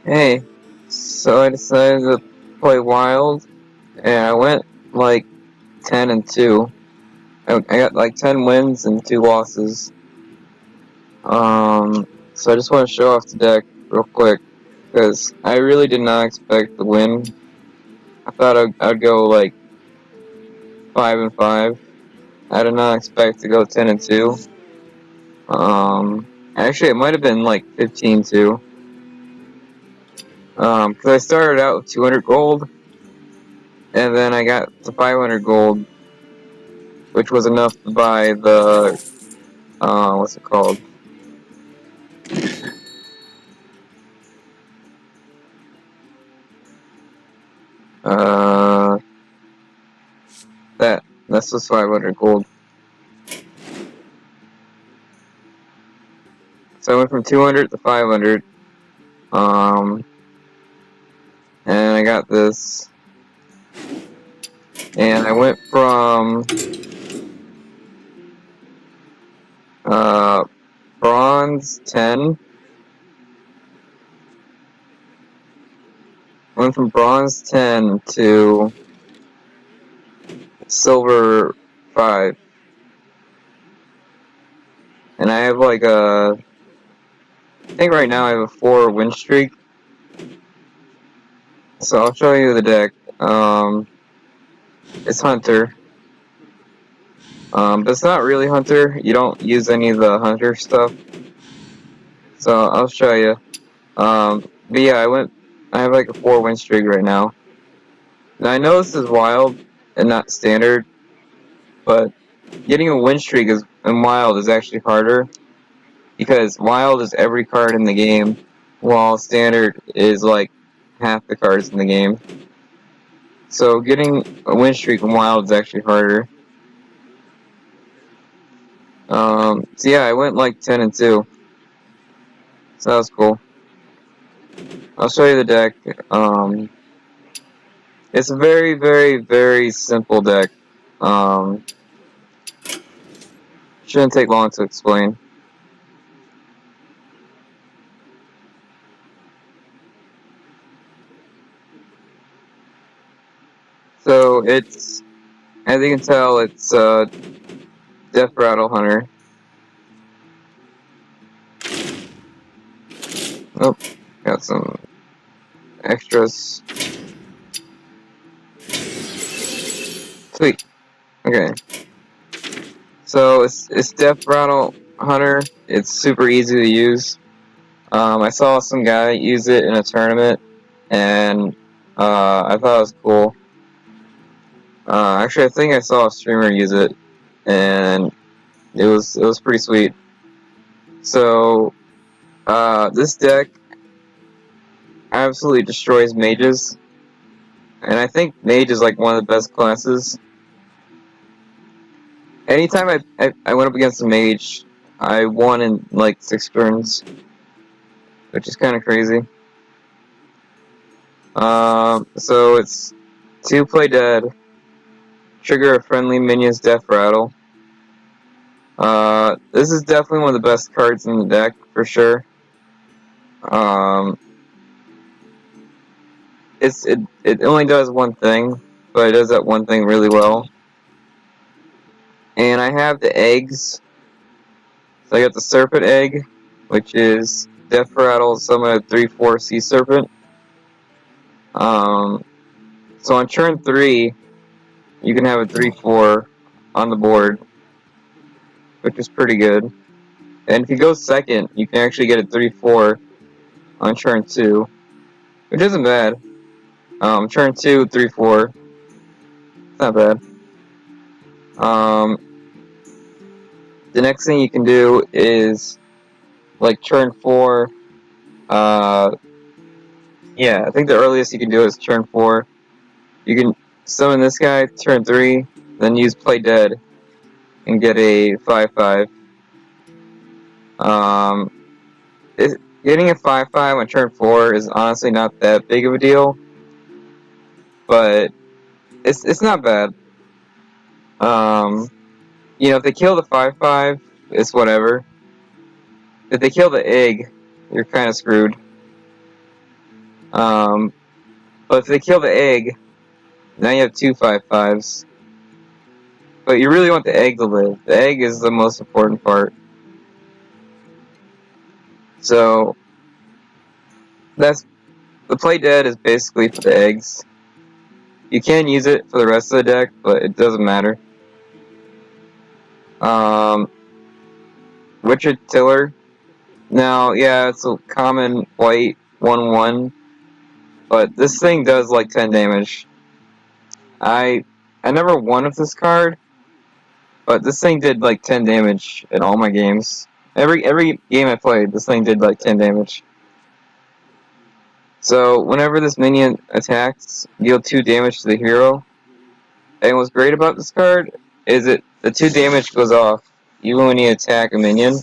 Hey, so I decided to play Wild, and I went like 10-2. I got like 10 wins and 2 losses. So I just want to show off the deck real quick, because I really did not expect the win. I thought I'd go like 5-5. I did not expect to go 10-2. Actually, it might have been like 15-2. Because I started out with 200 gold, and then I got to 500 gold, which was enough to buy the, what's it called? Uh, that's just 500 gold. So I went from 200 to 500, and I got this, and I went from, bronze 10, went from bronze 10 to silver 5, and I have like I think right now I have a 4 win streak, so I'll show you the deck. It's Hunter, but it's not really Hunter. You don't use any of the Hunter stuff, so I'll show you. But yeah, I have like a 4 win streak right now. Now I know this is wild and not standard, but getting a win streak in wild is actually harder, because wild is every card in the game, while standard is like half the cards in the game. So getting a win streak in wild is actually harder. So yeah, I went like 10-2. So that was cool. I'll show you the deck. It's a very, very, very simple deck. Shouldn't take long to explain. So it's, as you can tell, it's Deathrattle Hunter. Oh, got some extras. Sweet. Okay. So it's Deathrattle Hunter. It's super easy to use. I saw some guy use it in a tournament, and I thought it was cool. Actually, I think I saw a streamer use it, and it was pretty sweet. So this deck absolutely destroys mages, and I think mage is like one of the best classes. Anytime I went up against a mage, I won in like 6 turns, which is kind of crazy. So it's 2 play dead, trigger a friendly minion's death rattle. This is definitely one of the best cards in the deck for sure. It only does one thing, but it does that one thing really well. And I have the eggs. So I got the serpent egg, which is death rattle, summon a 3/4 sea serpent. So on turn 3, you can have a 3/4 on the board, which is pretty good. And if you go second, you can actually get a 3/4 on turn 2, which isn't bad. Turn 2, 3/4. It's not bad. The next thing you can do is, like, turn 4. Yeah, I think the earliest you can do is turn 4. You can summon this guy, turn 3, then use Play Dead, and get a 5/5. Getting a 5/5 on turn 4 is honestly not that big of a deal, but it's not bad. If they kill the 5/5, it's whatever. If they kill the egg, you're kind of screwed. But if they kill the egg, now you have two 5/5s. But you really want the egg to live. The egg is the most important part. So that's the play dead is basically for the eggs. You can use it for the rest of the deck, but it doesn't matter. Witcher Tiller. Now, yeah, it's a common white 1/1, but this thing does like 10 damage. I never won with this card, but this thing did like 10 damage in all my games. Every game I played, this thing did like 10 damage. So whenever this minion attacks, deal 2 damage to the hero. And what's great about this card is the 2 damage goes off even when you attack a minion.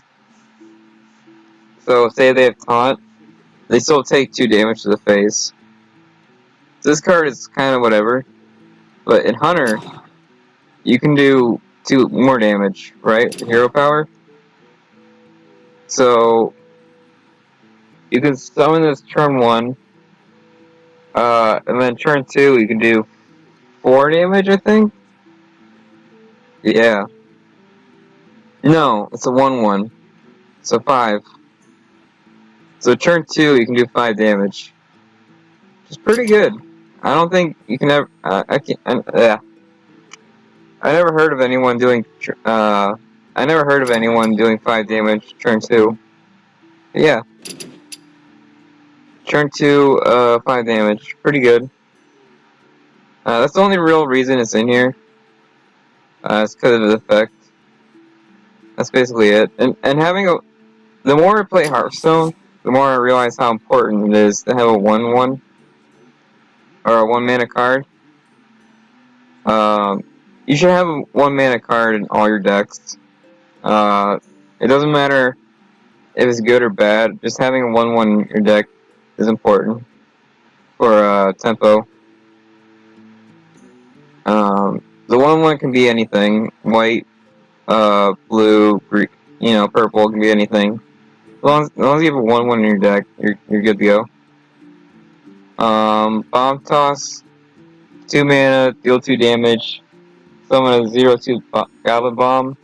So say they have taunt, they still take 2 damage to the face. So this card is kind of whatever. But in Hunter, you can do 2 more damage, right? Hero power. So you can summon this turn 1, and then turn 2 you can do 4 damage, I think? Yeah. No, it's a 1/1. So 5. So turn 2 you can do 5 damage. Which is pretty good. I don't think you can ever. I never heard of anyone doing. I never heard of anyone doing 5 damage turn 2. But yeah, turn 2, 5 damage, pretty good. That's the only real reason it's in here. It's because of the effect. That's basically it. And having a, the more I play Hearthstone, the more I realize how important it is to have a 1/1 or a 1-mana card. You should have a 1-mana card in all your decks. It doesn't matter if it's good or bad. Just having a 1/1 in your deck is important for tempo. The 1/1 can be anything. White, blue, green, purple, can be anything. As long as you have a 1/1 in your deck, you're good to go. Bomb Toss, 2 mana, deal 2 damage. Summon a 0/2 Goblin Bomb.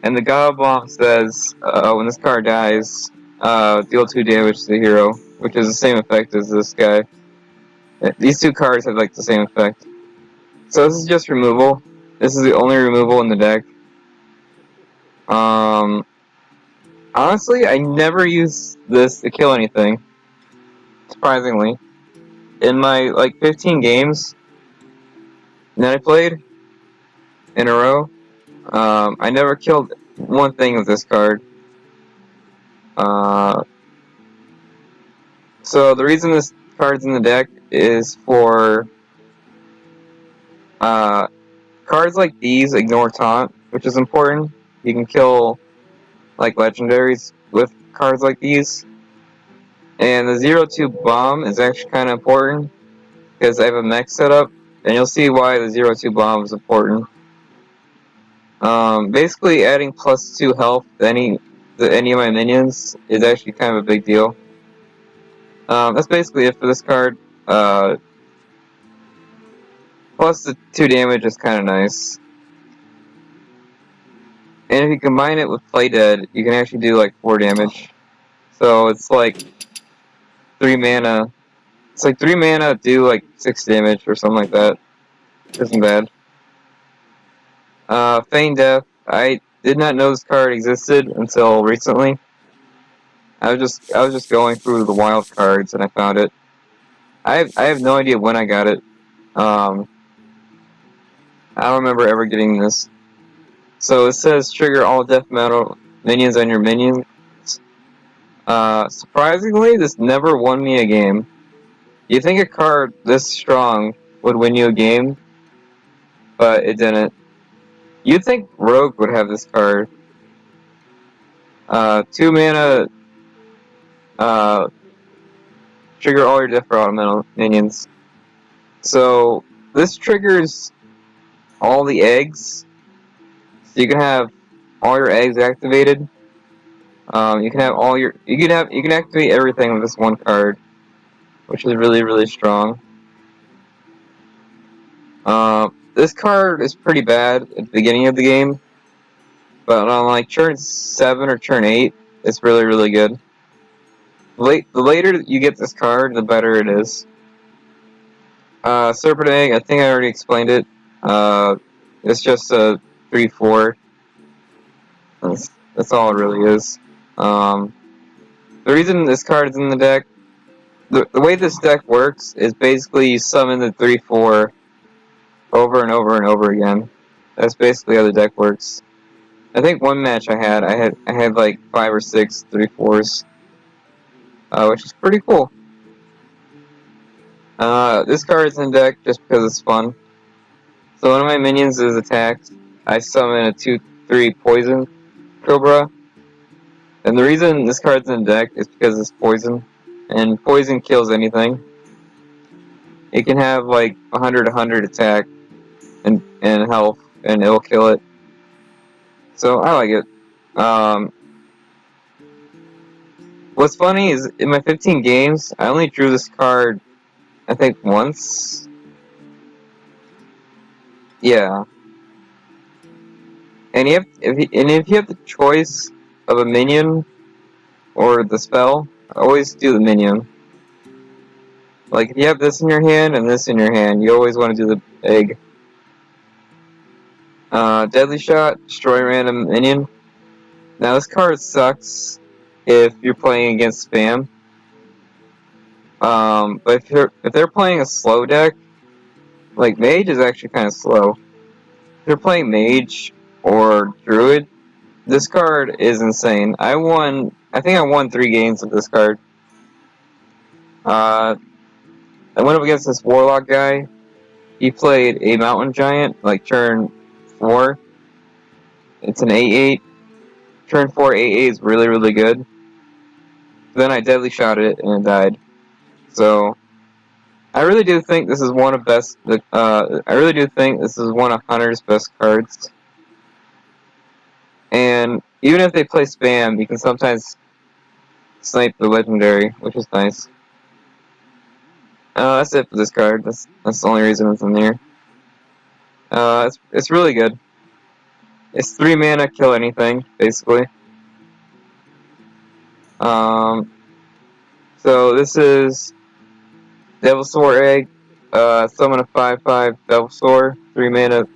And the Goblin Bomb says, when this card dies, deal 2 damage to the hero, which is the same effect as this guy. These 2 cards have like the same effect. So this is just removal. This is the only removal in the deck. Honestly, I never use this to kill anything. Surprisingly. In my, 15 games that I played in a row, I never killed one thing with this card. So the reason this card's in the deck is for, cards like these ignore taunt, which is important. You can kill, legendaries with cards like these. And the 0/2 bomb is actually kind of important, because I have a mech set up, and you'll see why the 0/2 bomb is important. Basically adding +2 health to any of my minions is actually kind of a big deal. That's basically it for this card. Plus the 2 damage is kind of nice. And if you combine it with Play Dead, you can actually do 4 damage. So it's 3 mana. It's 3 mana do 6 damage or something like that. Isn't bad. Feign Death. I did not know this card existed until recently. I was just going through the wild cards and I found it. I have no idea when I got it. I don't remember ever getting this. So it says trigger all death metal minions on your minions. Surprisingly, this never won me a game. You think a card this strong would win you a game, but it didn't. You'd think Rogue would have this card. 2 mana, trigger all your Deathrattle minions. So this triggers all the eggs. So you can have all your eggs activated. You can activate everything with this one card. which is really, really strong. This card is pretty bad at the beginning of the game, but on like turn 7 or turn 8, it's really, really good. The later you get this card, the better it is. Serpent Egg, I think I already explained it. It's just a 3/4. That's all it really is. The reason this card is in the deck, the way this deck works is basically you summon the 3/4 over and over and over again. That's basically how the deck works. I think one match I had like 5 or 6 3/4s, which is pretty cool. This card is in deck just because it's fun. So one of my minions is attacked. I summon a 2/3 poison Cobra. And the reason this card's in deck is because it's poison. And poison kills anything. It can have like 100 attack and health, and it'll kill it. So I like it. What's funny is in my 15 games, I only drew this card, I think, once. Yeah. And if you have the choice of a minion or the spell, always do the minion. Like if you have this in your hand and this in your hand, you always want to do the egg. Deadly Shot, destroy random minion. Now this card sucks if you're playing against spam. But if they're playing a slow deck, like Mage is actually kind of slow. If you're playing Mage or Druid, this card is insane. I think I won 3 games with this card. I went up against this Warlock guy. He played a Mountain Giant, like turn 4. It's an 8/8. Turn 4 8/8 is really, really good. Then I deadly shot it and it died. So I really do think this is one of Hunter's best cards. And even if they play spam, you can sometimes snipe the legendary, which is nice. That's it for this card. That's the only reason it's in there. It's really good. It's 3 mana, kill anything, basically. So this is Devilsaur Egg. Summon a 5/5 Devilsaur, 3 mana.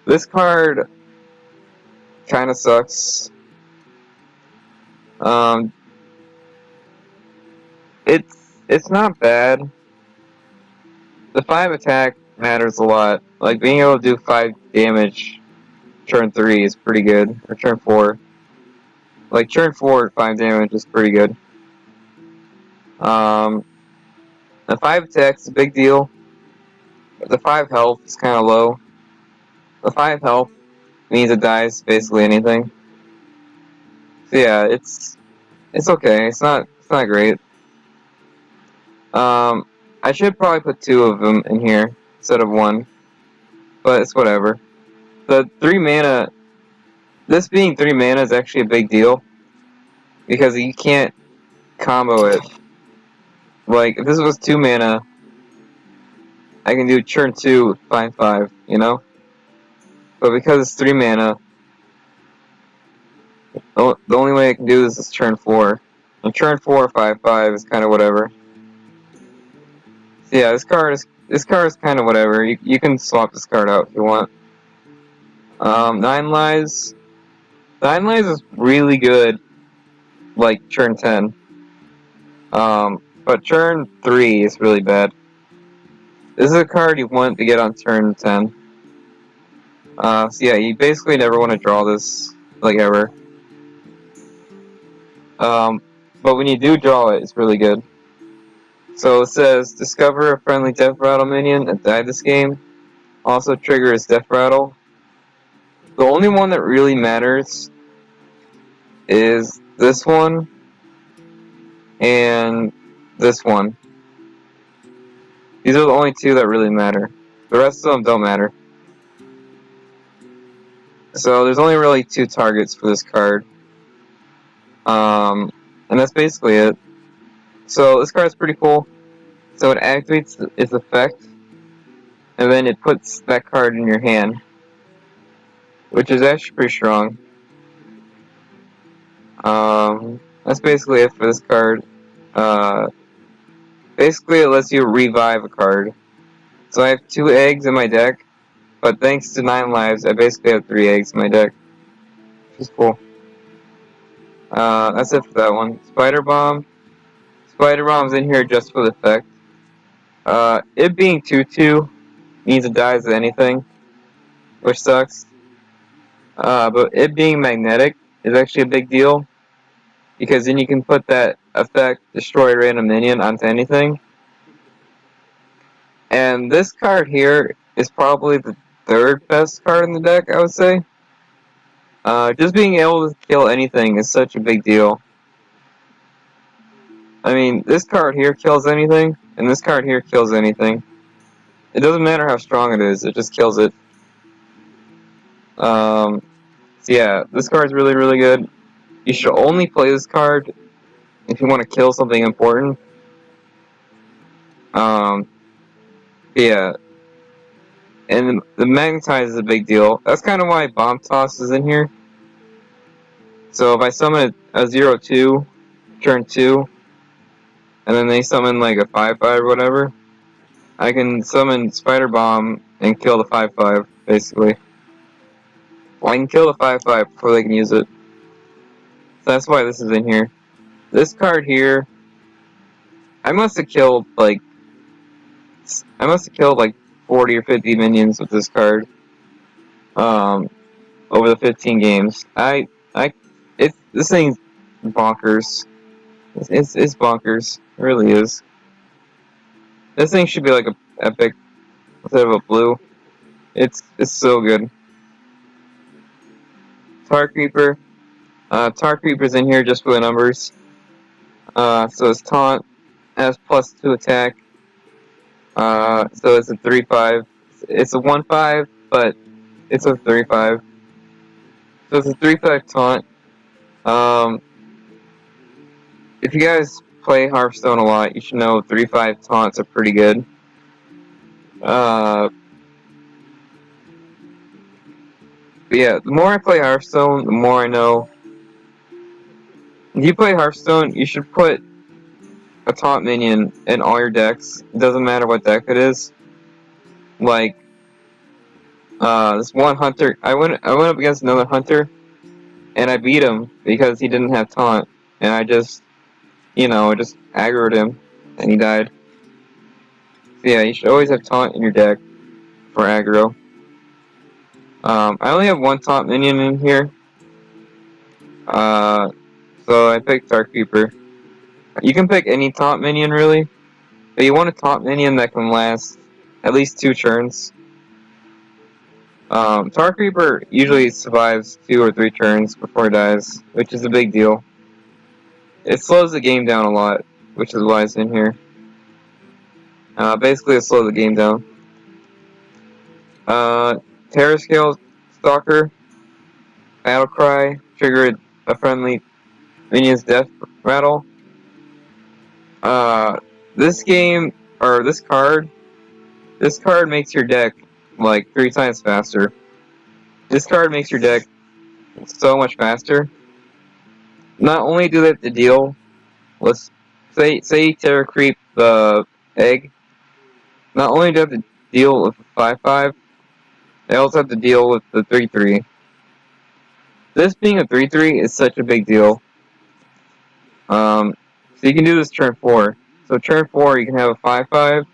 This card kind of sucks. It's not bad. The 5 attack matters a lot. Like being able to do 5 damage turn 3 is pretty good, or turn 4. Like turn 4 5 damage is pretty good. The 5 attack is a big deal. The 5 health is kind of low. The 5 health means it dies basically anything. So yeah, it's okay. It's not great. I should probably put 2 of them in here instead of 1, but it's whatever. The 3 mana, this being 3 mana is actually a big deal because you can't combo it. Like if this was 2 mana, I can do turn 2 5/5, you know. But because it's 3 mana, the only way I can do this is turn 4. And turn 4 5/5 is kind of whatever. So yeah, this card is kind of whatever. You can swap this card out if you want. 9 Lives. 9 Lives is really good, like turn 10. But turn 3 is really bad. This is a card you want to get on turn 10. So yeah, you basically never want to draw this, like ever. But when you do draw it, it's really good. So it says, discover a friendly Deathrattle minion that died this game. Also triggers Deathrattle. The only one that really matters is this one and this one. These are the only 2 that really matter. The rest of them don't matter. So there's only really 2 targets for this card. And that's basically it. So this card's pretty cool. So it activates its effect, and then it puts that card in your hand, which is actually pretty strong. That's basically it for this card. Basically it lets you revive a card. So I have 2 eggs in my deck, but thanks to 9 lives, I basically have 3 eggs in my deck, which is cool. That's it for that one. Spider Bomb. Spider Bomb's in here just for the effect. It being 2/2 means it dies at anything, which sucks. But it being magnetic is actually a big deal, because then you can put that effect, destroy random minion, onto anything. And this card here is probably the 3rd best card in the deck, I would say. Just being able to kill anything is such a big deal. I mean, this card here kills anything, and this card here kills anything. It doesn't matter how strong it is, it just kills it. So yeah, this card's really, really good. You should only play this card if you want to kill something important. Yeah. And the Magnetize is a big deal. That's kind of why Bomb Toss is in here. So if I summon a 0/2, turn 2, and then they summon like a 5/5 or whatever, I can summon Spider Bomb and kill the 5/5, basically. Well, I can kill the 5/5 before they can use it. So that's why this is in here. This card here, I must have killed like 40 or 50 minions with this card. Over the 15 games. This thing's bonkers. It's bonkers. It really is. This thing should be like a epic instead of a blue. It's so good. Tar Creeper. Tar Creeper's in here just for the numbers. So it's taunt, has +2 attack. So it's a 3/5. It's a 1/5, but it's a 3/5. So it's a 3/5 taunt. If you guys play Hearthstone a lot, you should know 3/5 taunts are pretty good. But yeah, the more I play Hearthstone, the more I know. If you play Hearthstone, you should put a taunt minion in all your decks. It doesn't matter what deck it is. Like, this one hunter, I went up against another hunter, and I beat him because he didn't have taunt, and I just aggroed him, and he died. So yeah, you should always have taunt in your deck for aggro. I only have 1 taunt minion in here. So I picked Dark Reaper. You can pick any taunt minion, really, but you want a taunt minion that can last at least 2 turns. Dark Reaper usually survives 2 or 3 turns before it dies, which is a big deal. It slows the game down a lot, which is why it's in here. Basically, it slows the game down. Terrascale Stalker, Battle Cry, triggered a friendly minion's death rattle. This card makes your deck like 3 times faster. This card makes your deck so much faster. Not only do they have to deal, let's say you Terra Creep the egg. Not only do they have to deal with the 5/5, they also have to deal with the 3/3. This being a 3/3 is such a big deal. So you can do this turn 4. So turn 4 you can have a 5/5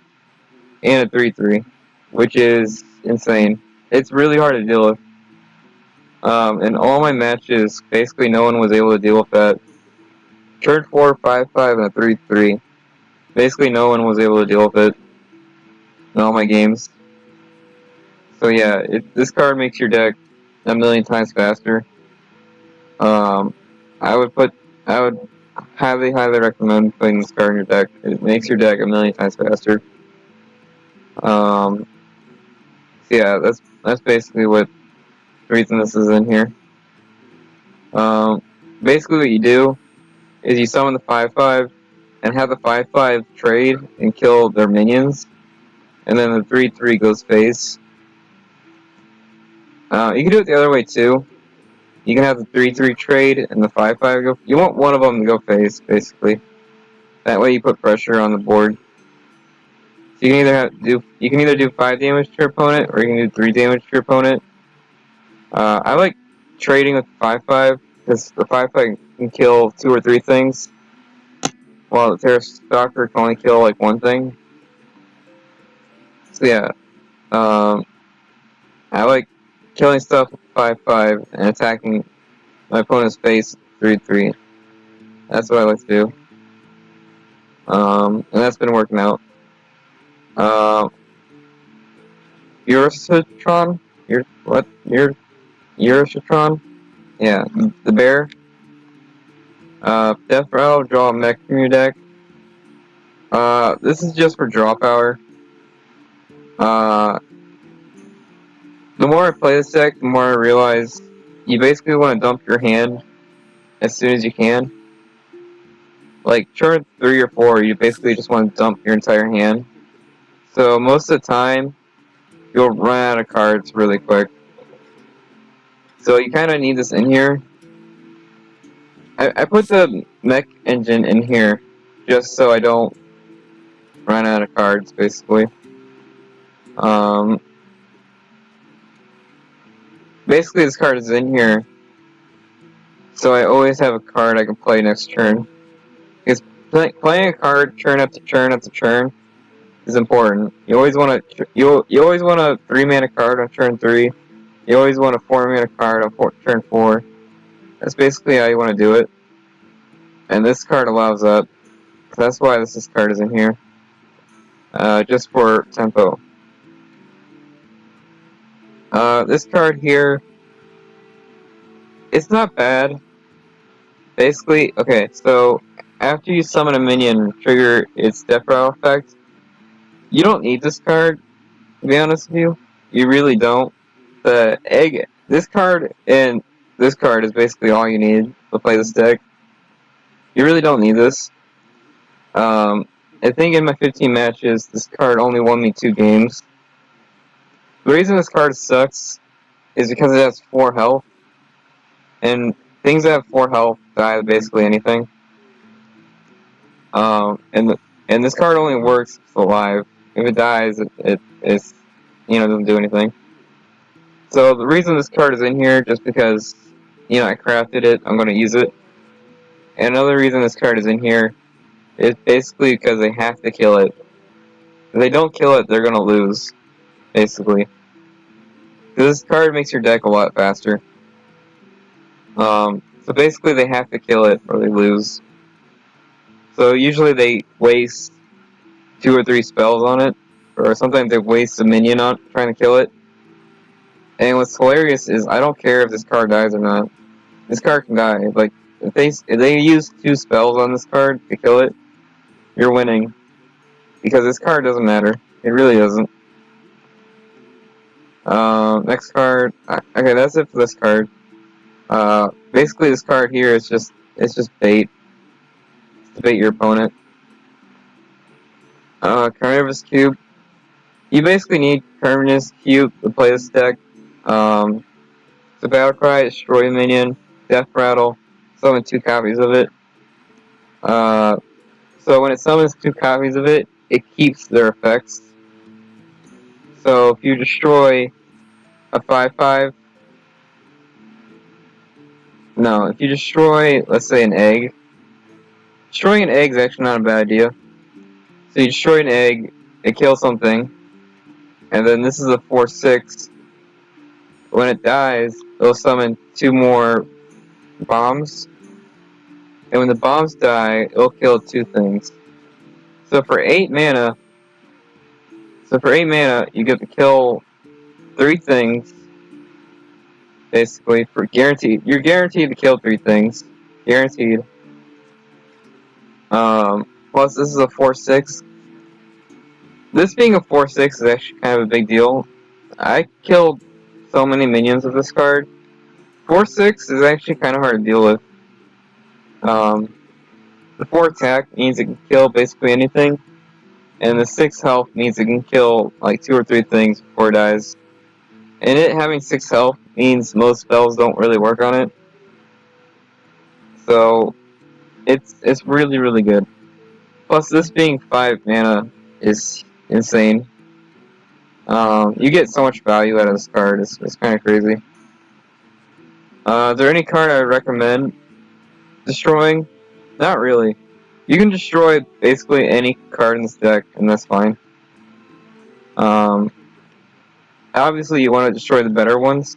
and a 3/3, which is insane. It's really hard to deal with. In all my matches, basically no one was able to deal with that. Turn 4, 5/5, and a 3/3. Basically no one was able to deal with it in all my games. So yeah, this card makes your deck a million times faster. I would highly, highly recommend putting this card in your deck. It makes your deck a million times faster. So yeah, that's basically what the reason this is in here. Basically what you do is you summon the 5/5, and have the 5/5 trade and kill their minions, and then the 3/3 goes face. You can do it the other way too. You can have the 3/3 trade and the 5/5 go. You want one of them to go face, basically. That way you put pressure on the board. So you can either do 5 damage to your opponent, or you can do 3 damage to your opponent. I like trading with 5/5 because the 5/5 can kill 2 or 3 things, while the Terra Stalker can only kill like 1 thing. So yeah, I like killing stuff with 5/5 and attacking my opponent's face 3/3. That's what I like to do. And that's been working out. Eurocitron? Eurocitron? Yeah, the bear. Deathrattle, draw a mech from your deck. This is just for draw power. The more I play this deck, the more I realize you basically want to dump your hand as soon as you can. Like, turn 3 or 4, you basically just want to dump your entire hand. So most of the time, you'll run out of cards really quick. So you kind of need this in here. I put the mech engine in here just so I don't run out of cards, basically. Basically, this card is in here, so I always have a card I can play next turn. Because playing a card turn after turn after turn is important. You always want you always want a 3-mana card on turn 3. You always want a 4-mana card on turn 4. That's basically how you want to do it. And this card allows that. So that's why this card is in here. Just for tempo. This card here, it's not bad. Basically, okay, so after you summon a minion, trigger its Deathrattle effect, you don't need this card, to be honest with you. You really don't. This card and this card is basically all you need to play this deck. You really don't need this. I think in my 15 matches, this card only won me 2 games. The reason this card sucks is because it has 4 health, and things that have 4 health die basically anything. And this card only works if it's alive. If it dies, it doesn't do anything. So the reason this card is in here, just because I crafted it, I'm going to use it. And another reason this card is in here is basically because they have to kill it. If they don't kill it, they're going to lose, basically. This card makes your deck a lot faster. So basically they have to kill it or they lose. So usually they waste 2 or 3 spells on it, or sometimes they waste a minion on trying to kill it. And what's hilarious is I don't care if this card dies or not. This card can die. Like if they use 2 spells on this card to kill it, you're winning. Because this card doesn't matter. It really doesn't. Next card. Okay, that's it for this card. Basically this card here is just bait. It's to bait your opponent. Carnivorous Cube. You basically need Carnivorous Cube to play this deck. So Battle Cry, destroy a minion, Deathrattle, summon 2 copies of it. So when it summons 2 copies of it, it keeps their effects. So if you destroy a 5/5, if you destroy, let's say, an egg, destroying an egg is actually not a bad idea. So you destroy an egg, it kills something, and then this is a 4/6. When it dies, it'll summon 2 more bombs, and when the bombs die, it'll kill 2 things. So for 8 mana, you get to kill 3 things. Basically, you're guaranteed to kill 3 things. Guaranteed. Plus, this is a 4/6. This being a 4/6 is actually kind of a big deal. I killed so many minions with this card. 4/6 is actually kind of hard to deal with. The 4 attack means it can kill basically anything, and the 6 health means it can kill like 2 or 3 things before it dies. And it having 6 health means most spells don't really work on it. So it's really, really good. Plus, this being 5 mana is insane. You get so much value out of this card. It's kind of crazy. Is there any card I would recommend destroying? Not really. You can destroy basically any card in this deck, and that's fine. Obviously, you want to destroy the better ones,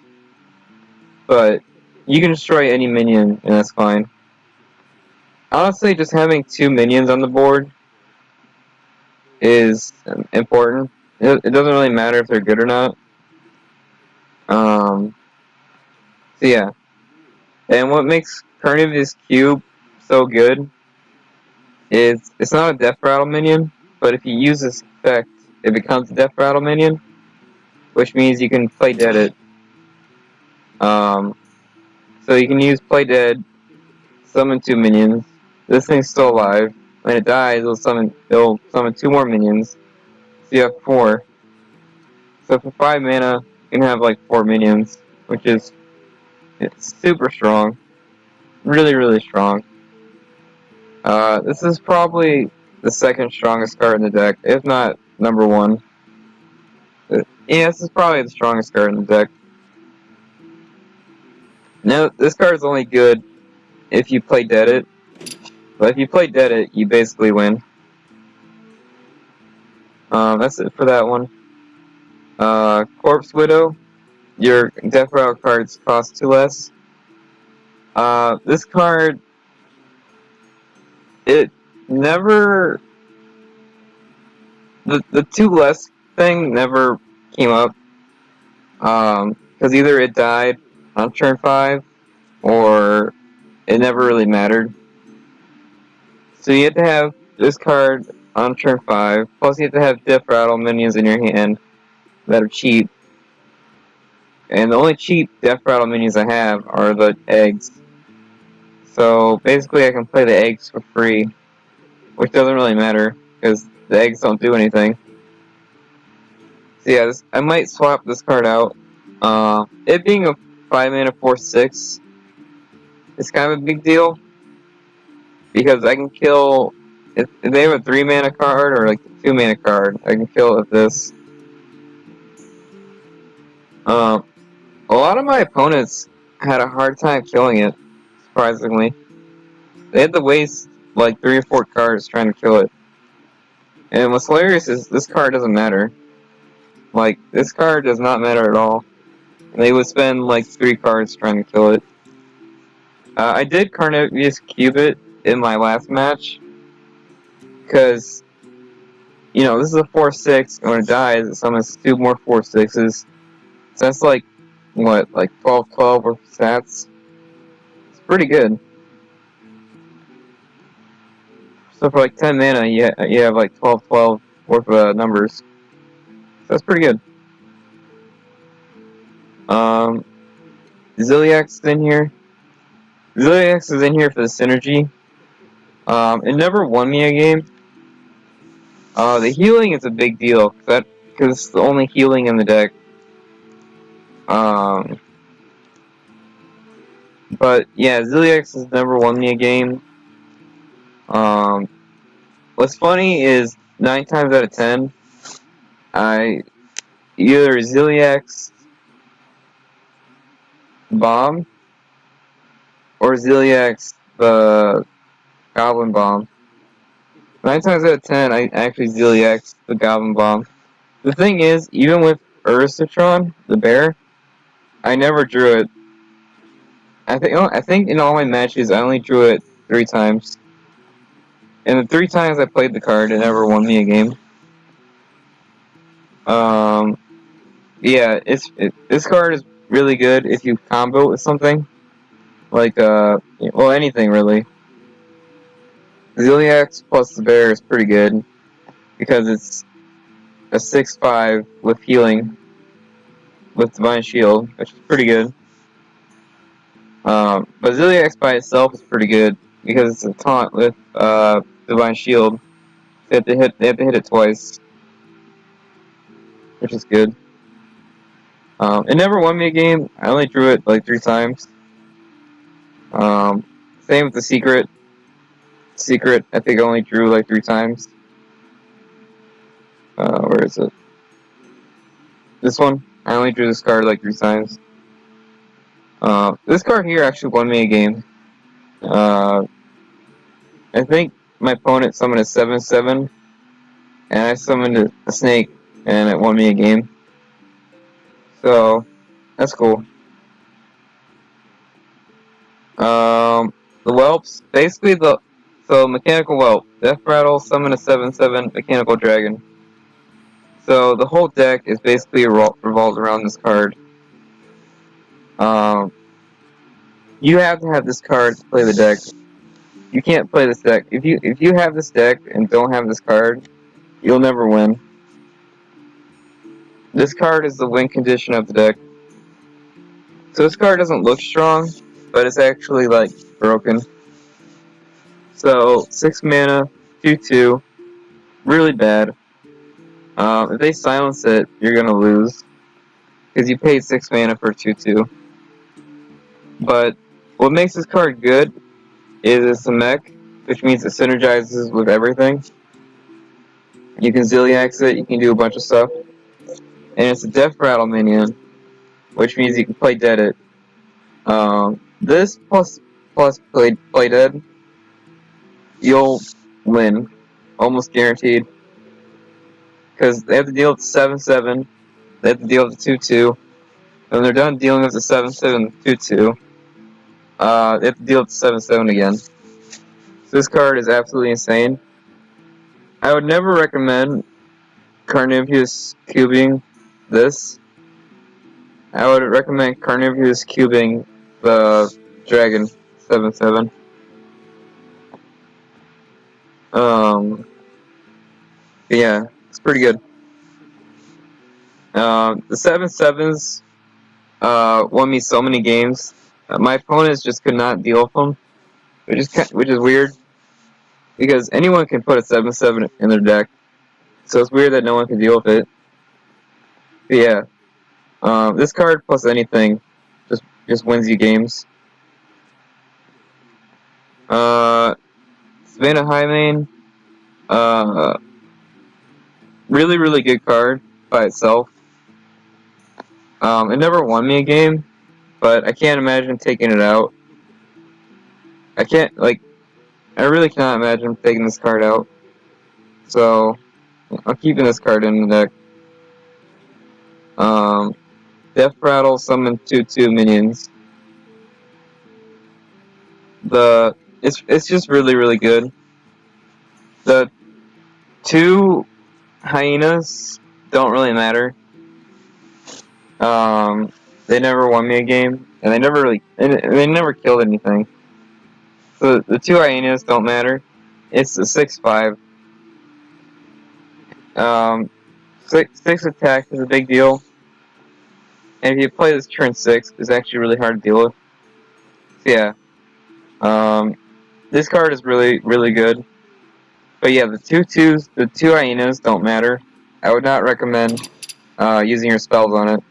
but you can destroy any minion, and that's fine. Honestly, just having 2 minions on the board is important. It doesn't really matter if they're good or not. So yeah. And what makes Carnivorous Cube so good is it's not a Deathrattle minion, but if you use this effect, it becomes a Deathrattle minion, which means you can play dead it. So you can use play dead, summon 2 minions. This thing's still alive. When it dies, it'll summon 2 more minions. So you have 4. So for 5 mana, you can have like 4 minions, which is it's super strong. Really, really strong. This is probably the second strongest card in the deck, if not number 1. Yeah, this is probably the strongest card in the deck. Now, this card is only good if you play dead it, but if you play dead it, you basically win. That's it for that one. Corpse Widow, your Deathrattle cards cost 2 less. This card, it never, the 2 less thing never came up, because either it died on turn 5, or it never really mattered. So you have to have this card on turn 5, plus you have to have Deathrattle minions in your hand that are cheap. And the only cheap Deathrattle minions I have are the eggs. So basically I can play the eggs for free, which doesn't really matter, because the eggs don't do anything. So yeah, I might swap this card out. It being a 5 mana 4/6 is kind of a big deal, because I can kill, if they have a 3 mana card or like a 2 mana card, I can kill it with this. A lot of my opponents had a hard time killing it, surprisingly. They had to waste like 3 or 4 cards trying to kill it. And what's hilarious is this card doesn't matter. Like, this card does not matter at all. They would spend like 3 cards trying to kill it. I did Carnivorous Cube it in my last match, because, you know, this is a 4/6, and when it dies, it summons 2 more 4/6s. So that's like, what, like 12/12 worth of stats? It's pretty good. So for like 10 mana, you have like 12/12 worth of numbers. So that's pretty good. Ziliax is in here. Ziliax is in here for the synergy. It never won me a game. The healing is a big deal, because it's the only healing in the deck. But yeah, Ziliax has never won me a game. What's funny is 9 times out of 10, I either Ziliax bomb or Ziliax the Goblin Bomb. 9 times out of 10, I actually Ziliax the Goblin Bomb. The thing is, even with Ursatron, the bear, I never drew it. I think in all my matches, I only drew it 3 times. And the 3 times I played the card, it never won me a game. Yeah, this card is really good if you combo it with something. Like, well, anything really. Ziliax plus the bear is pretty good, because it's a 6/5 with healing, with Divine Shield, which is pretty good. But Ziliax by itself is pretty good, because it's a taunt with Divine Shield. They have to hit it twice, which is good. It never won me a game. I only drew it like 3 times. Same with the secret. Secret, I think I only drew like 3 times. Where is it? This one. I only drew this card like 3 times. This card here actually won me a game. I think my opponent summoned a 7/7, and I summoned a snake, and it won me a game. So, that's cool. The whelps, basically so mechanical whelp, Deathrattle, summon a 7/7 mechanical dragon. So the whole deck is basically revolves around this card. You have to have this card to play the deck. You can't play this deck. If you have this deck and don't have this card, you'll never win. This card is the win condition of the deck. So this card doesn't look strong, but it's actually like broken. So 6 mana, 2/2, really bad. If they silence it, you're gonna lose because you paid 6 mana for 2/2. But what makes this card good is it's a mech, which means it synergizes with everything. You can Zilliax it, you can do a bunch of stuff. And it's a Deathrattle minion, which means you can play dead it. This plus play dead, you'll win, almost guaranteed. Because they have to deal with the 7/7, they have to deal with the 2/2. When they're done dealing with the 7/7 2/2, they have to deal with the 7/7 again. So this card is absolutely insane. I would never recommend Carnivorous cubing this. I would recommend Carnivorous cubing the Dragon 7/7. Yeah, it's pretty good. The 7/7s won me so many games. My opponents just could not deal with them, which is weird because anyone can put a 7/7 in their deck. So it's weird that no one can deal with it. But yeah, this card plus anything just wins you games. Savannah Highmane, really really good card by itself. It never won me a game, but I can't imagine taking it out. I really cannot imagine taking this card out. So I'm keeping this card in the deck. Deathrattle summon 2/2 minions. It's just really really good. The 2 hyenas don't really matter. They never won me a game, and they never killed anything. So the 2 hyenas don't matter. It's a 6/5. 6 attack is a big deal, and if you play this turn 6, it's actually really hard to deal with. So yeah, this card is really really good. But yeah, the 2 hyenas don't matter. I would not recommend using your spells on it.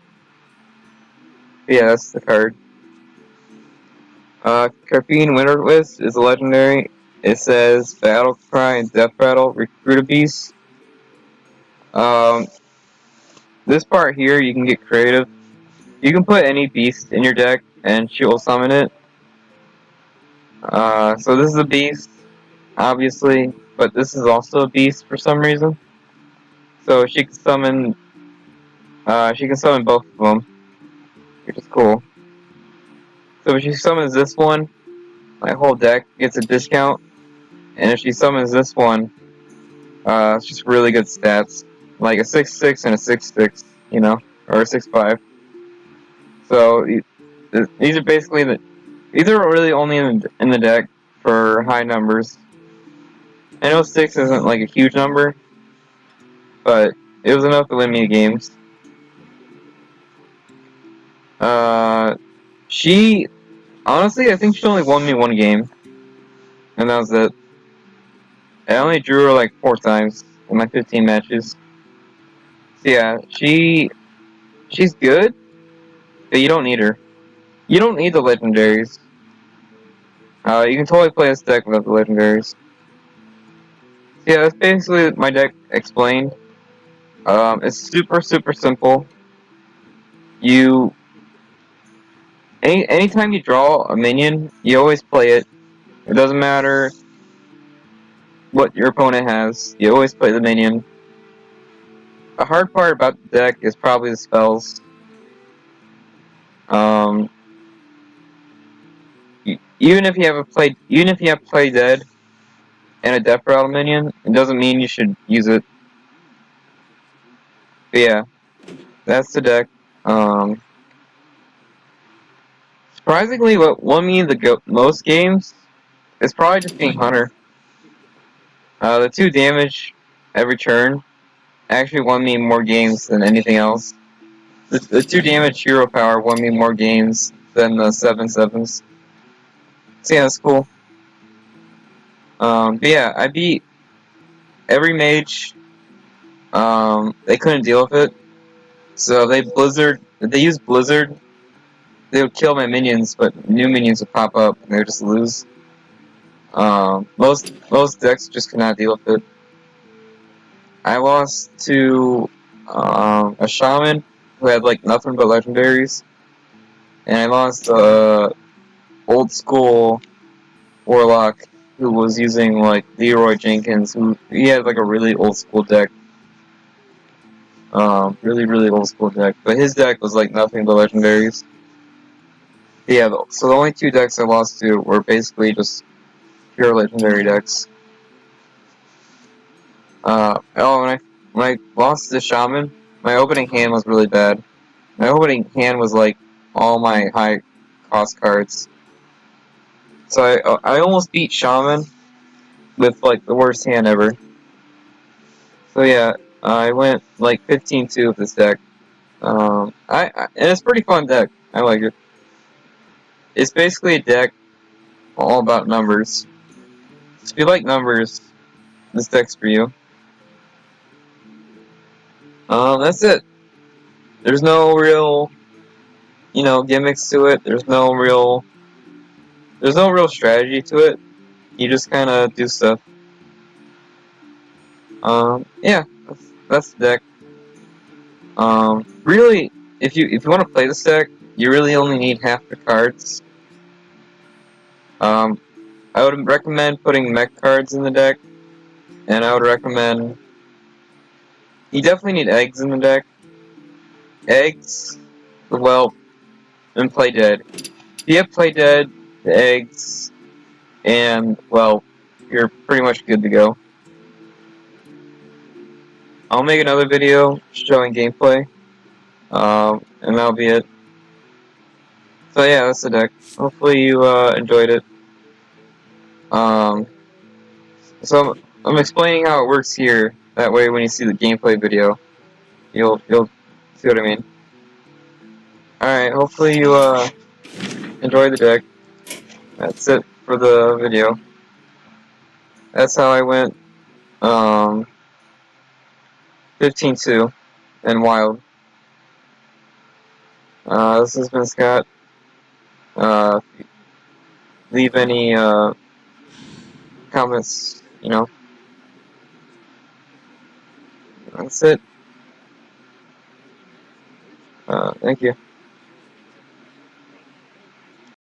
But yeah, that's the card. Carpine Winterwist is a legendary. It says Battle Cry and Death Rattle, recruit a beast. This part here, you can get creative. You can put any beast in your deck, and she will summon it. So this is a beast, obviously, but this is also a beast for some reason. So she can summon both of them, which is cool. So if she summons this one, my whole deck gets a discount, and if she summons this one, it's just really good stats, like a 6/6 and a 6/6, or a 6/5. So these are basically these are really only in the deck for high numbers. I know 6 isn't like a huge number, but it was enough to win me games. She honestly, I think she only won me 1 game. and that was it. I only drew her like 4 times in my 15 matches. So yeah, she's good, but you don't need her. You don't need the legendaries. You can totally play this deck without the legendaries. So yeah, that's basically my deck explained. It's super simple. You anytime you draw a minion, you always play it. It doesn't matter what your opponent has. You always play the minion. The hard part about the deck is probably the spells. Um, even if you have play dead and a Deathrattle minion, it doesn't mean you should use it. But yeah, that's the deck. Surprisingly, what won me the most games is probably just being Hunter. The 2 damage every turn actually won me more games than anything else. The 2 damage hero power won me more games than the 7/7s. So yeah, that's cool. But yeah, I beat every mage. They couldn't deal with it, so they used Blizzard. They would kill my minions, but new minions would pop up and they would just lose. Most decks just could not deal with it. I lost to a shaman who had like nothing but legendaries, and I lost old school warlock who was using like Leroy Jenkins, who he had like a really old school deck. Really old school deck, but his deck was like nothing but legendaries. Yeah, so the only 2 decks I lost to were basically just pure legendary decks. When I lost to Shaman, my opening hand was really bad. My opening hand was like all my high cost cards. So I almost beat Shaman with like the worst hand ever. So yeah, I went like 15-2 with this deck. And it's a pretty fun deck. I like it. It's basically a deck all about numbers. So if you like numbers, this deck's for you. That's it. There's no real, gimmicks to it. There's no real strategy to it. You just kind of do stuff. Yeah, that's the deck. Really, if you want to play this deck, you really only need half the cards. Um, I would recommend putting mech cards in the deck, and I would recommend you definitely need eggs in the deck. Eggs, well, and play dead. If you have play dead, the eggs, and well, you're pretty much good to go. I'll make another video showing gameplay, and that'll be it. So yeah, that's the deck. Hopefully you enjoyed it. Um, so I'm explaining how it works here. That way, when you see the gameplay video, you'll see what I mean. All right. Hopefully you enjoy the deck. That's it for the video. That's how I went 15-2 and wild. This has been Scott. Uh, leave any comments. That's it. Thank you.